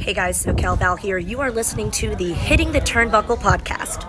Hey guys, SoCal Val here. You are listening to the Hitting the Turnbuckle podcast.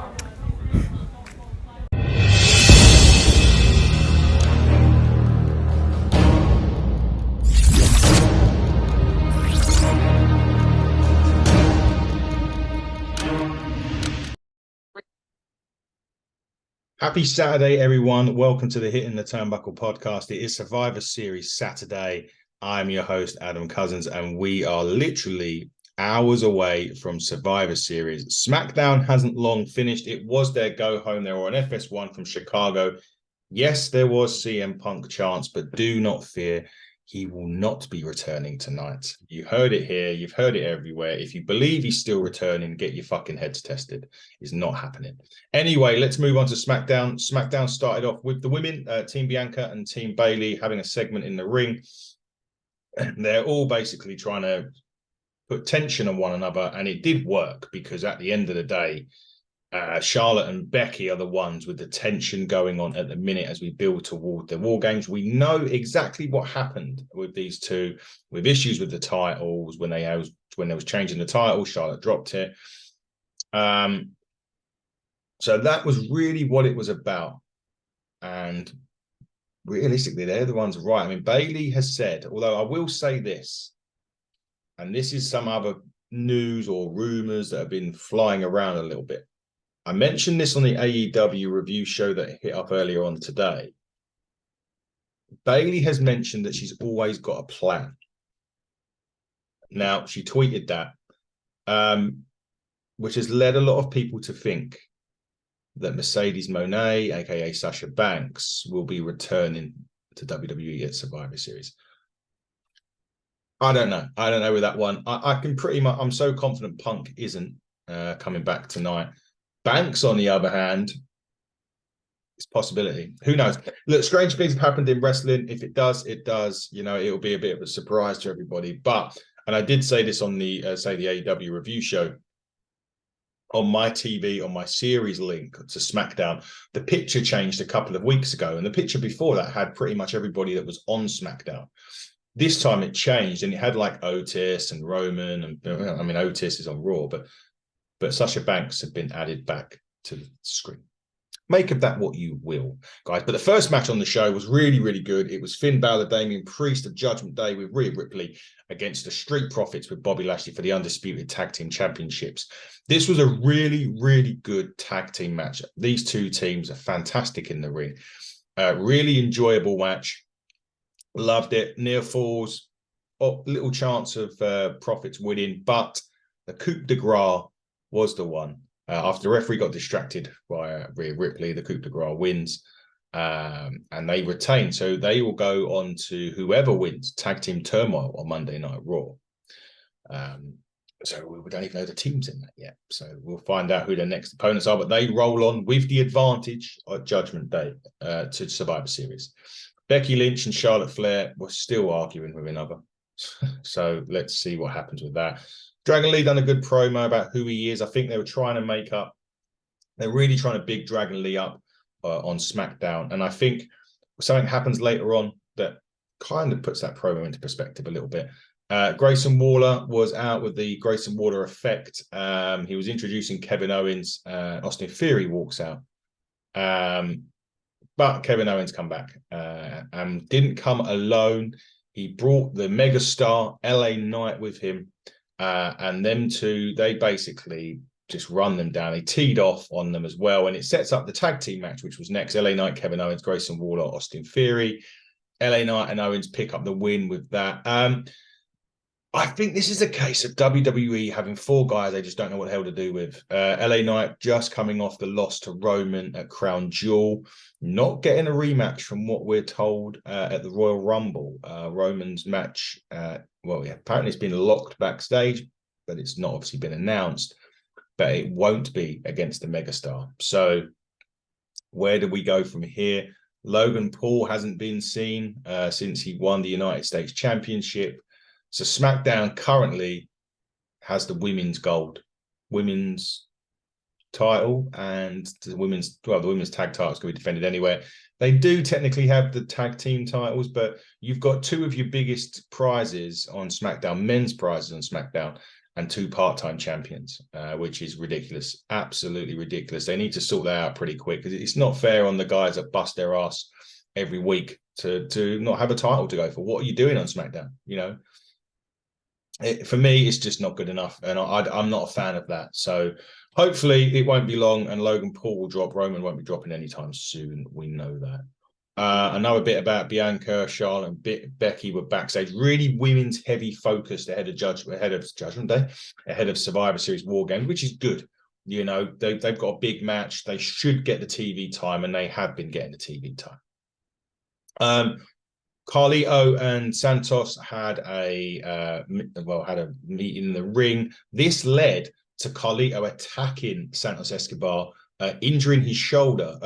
Happy Saturday, everyone. Welcome to the Hitting the Turnbuckle podcast. It is Survivor Series Saturday. I'm your host, Adam Cousins, and we are literally hours away from Survivor Series. Smackdown hasn't long finished. It was their go home. They were on FS1 from Chicago. Yes, there was CM Punk chance, but do not fear. He will not be returning tonight. You heard it here. You've heard it everywhere. If you believe he's still returning, get your fucking heads tested. It's not happening. Anyway, let's move on to SmackDown. SmackDown started off with the women, Team Bianca and Team Bayley, having a segment in the ring. They're all basically trying to put tension on one another, and it did work because at the end of the day, Charlotte and Becky are the ones with the tension going on at the minute as we build toward the War Games. We know exactly what happened with these two, with issues with the titles when they was changing the title. Charlotte dropped it. So that was really what it was about. And realistically, they're the ones right. I mean, Bayley has said, although I will say this, and this is some other news or rumors that have been flying around a little bit. I mentioned this on the AEW review show that hit up earlier on today. Bayley has mentioned that she's always got a plan. Now, she tweeted that, which has led a lot of people to think that Mercedes Moné, aka Sasha Banks, will be returning to WWE at Survivor Series. I don't know. I don't know with that one. I can pretty much, I'm so confident Punk isn't coming back tonight. Banks, on the other hand, it's a possibility. Who knows? Look, strange things have happened in wrestling. If it does, it does. You know, it'll be a bit of a surprise to everybody. But, and I did say this on the, the AEW review show, on my TV, on my series link to SmackDown, the picture changed a couple of weeks ago. And the picture before that had pretty much everybody that was on SmackDown. This time it changed and it had like Otis and Roman. And I mean, Otis is on Raw, but Sasha Banks had been added back to the screen. Make of that what you will, guys. But the first match on the show was really, really good. It was Finn Balor, Damian Priest of Judgment Day with Rhea Ripley against the Street Profits with Bobby Lashley for the Undisputed Tag Team Championships. This was a really, really good tag team match. These two teams are fantastic in the ring. Really enjoyable match. Loved it. Near falls. Little chance of Profits winning, but the coup de grace was the one. After the referee got distracted by Rhea Ripley, the coup de grace wins, and they retain. So they will go on to whoever wins Tag Team Turmoil on Monday Night Raw. So we don't even know the teams in that yet. So we'll find out who their next opponents are. But they roll on with the advantage at Judgment Day to Survivor Series. Becky Lynch and Charlotte Flair were still arguing with another. So let's see what happens with that. Dragon Lee done a good promo about who he is. I think they were trying to make up, they're really trying to big Dragon Lee up on SmackDown. And I think something happens later on that kind of puts that promo into perspective a little bit. Grayson Waller was out with the Grayson Waller effect. He was introducing Kevin Owens. Austin Theory walks out. But Kevin Owens come back and didn't come alone. He brought the megastar LA Knight with him. And them two, they basically just run them down. They teed off on them as well. And it sets up the tag team match, which was next. LA Knight, Kevin Owens, Grayson Waller, Austin Theory. LA Knight and Owens pick up the win with that. I think this is a case of WWE having four guys they just don't know what the hell to do with. LA Knight just coming off the loss to Roman at Crown Jewel. Not getting a rematch from what we're told at the Royal Rumble. Roman's match, apparently it's been locked backstage, but it's not obviously been announced. But it won't be against the megastar. So where do we go from here? Logan Paul hasn't been seen since he won the United States Championship. So SmackDown currently has the women's title, and the women's tag title is going to be defended anywhere. They do technically have the tag team titles, but you've got two of your biggest prizes on SmackDown, men's prizes on SmackDown, and 2 part-time champions, which is ridiculous. Absolutely ridiculous. They need to sort that out pretty quick, because it's not fair on the guys that bust their ass every week to not have a title to go for. What are you doing on SmackDown? You know, for me, it's just not good enough, and I'm not a fan of that. So hopefully it won't be long, and Logan Paul will drop. Roman won't be dropping anytime soon. We know that. Another bit about Bianca, Charlotte, and Becky were backstage. Really women's heavy focused ahead of Judgment Day, ahead of Survivor Series War Games, which is good. You know, they've got a big match. They should get the TV time, and they have been getting the TV time. Carlito and Santos had a meeting in the ring. This led to Carlito attacking Santos Escobar, injuring his shoulder.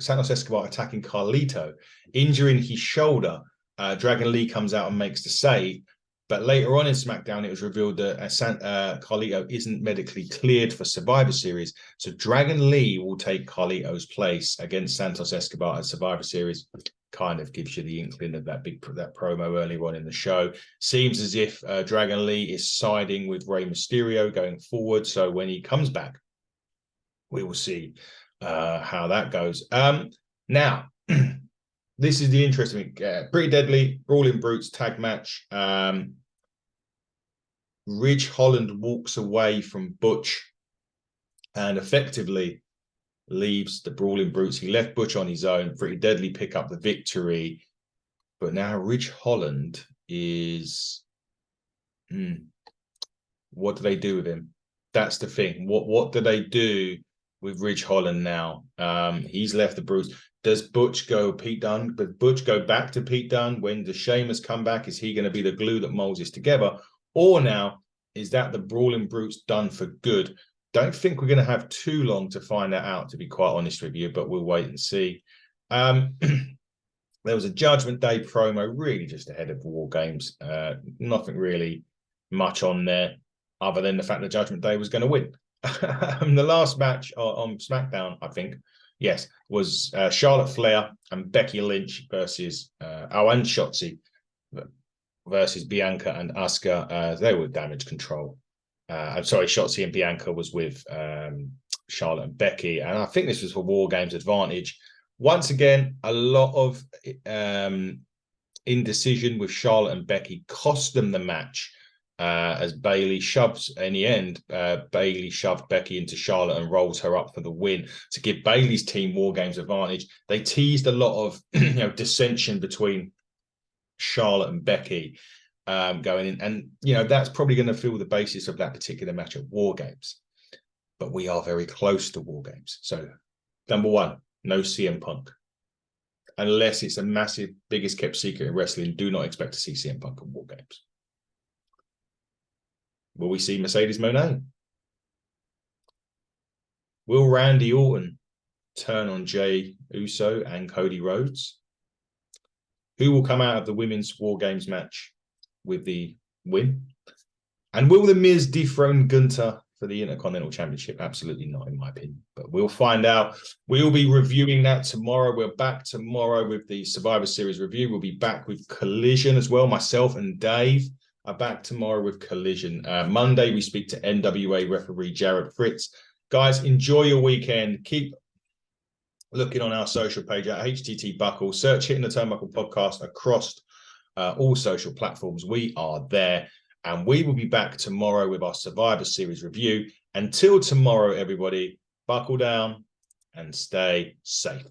Santos Escobar attacking Carlito, injuring his shoulder. Dragon Lee comes out and makes the save. But later on in SmackDown, it was revealed that Carlito isn't medically cleared for Survivor Series. So Dragon Lee will take Carlito's place against Santos Escobar at Survivor Series. Kind of gives you the inkling of that promo earlier on in the show. Seems as if Dragon Lee is siding with Rey Mysterio going forward. So when he comes back, we will see how that goes. Now, this is the interesting Pretty Deadly Brawling Brutes tag match. Ridge Holland walks away from Butch and effectively leaves the Brawling Brutes. He left Butch on his own. Pretty Deadly pick up the victory. But now Ridge Holland is... what do they do with him? That's the thing. What do they do with Ridge Holland now? He's left the Brutes. Does Butch go Pete Dunne? Does Butch go back to Pete Dunne? When the Sheamus come back, is he going to be the glue that molds this together? Or now, is that the Brawling Brutes done for good? Don't think we're going to have too long to find that out, to be quite honest with you, but we'll wait and see. There was a Judgment Day promo, really just ahead of War Games. Nothing really much on there, other than the fact that Judgment Day was going to win. The last match on SmackDown, I think, yes, was Charlotte Flair and Becky Lynch versus and Shotzi versus Bianca and Asuka. They were Damage Control. I'm sorry, Shotzi and Bianca was with Charlotte and Becky, and I think this was for War Games advantage. Once again, a lot of indecision with Charlotte and Becky cost them the match. As Bayley shoves, in the end, Bayley shoved Becky into Charlotte and rolls her up for the win to give Bayley's team War Games advantage. They teased a lot of dissension between Charlotte and Becky going in, and that's probably going to fill the basis of that particular match at War Games. But we are very close to War Games. So, number one, no CM Punk. Unless it's a massive, biggest kept secret in wrestling, do not expect to see CM Punk at War Games. Will we see Mercedes Moné? Will Randy Orton turn on Jey Uso and Cody Rhodes? Who will come out of the Women's War Games match with the win? And will The Miz dethrone Gunther for the Intercontinental Championship? Absolutely not, in my opinion. But we'll find out. We'll be reviewing that tomorrow. We're back tomorrow with the Survivor Series review. We'll be back with Collision as well. Myself and Dave are back tomorrow with Collision. Monday, we speak to NWA referee Jared Fritz. Guys, enjoy your weekend. Keep looking on our social page at HTT Buckle. Search Hitting the Turnbuckle podcast across all social platforms. We are there. And we will be back tomorrow with our Survivor Series review. Until tomorrow, everybody, buckle down and stay safe.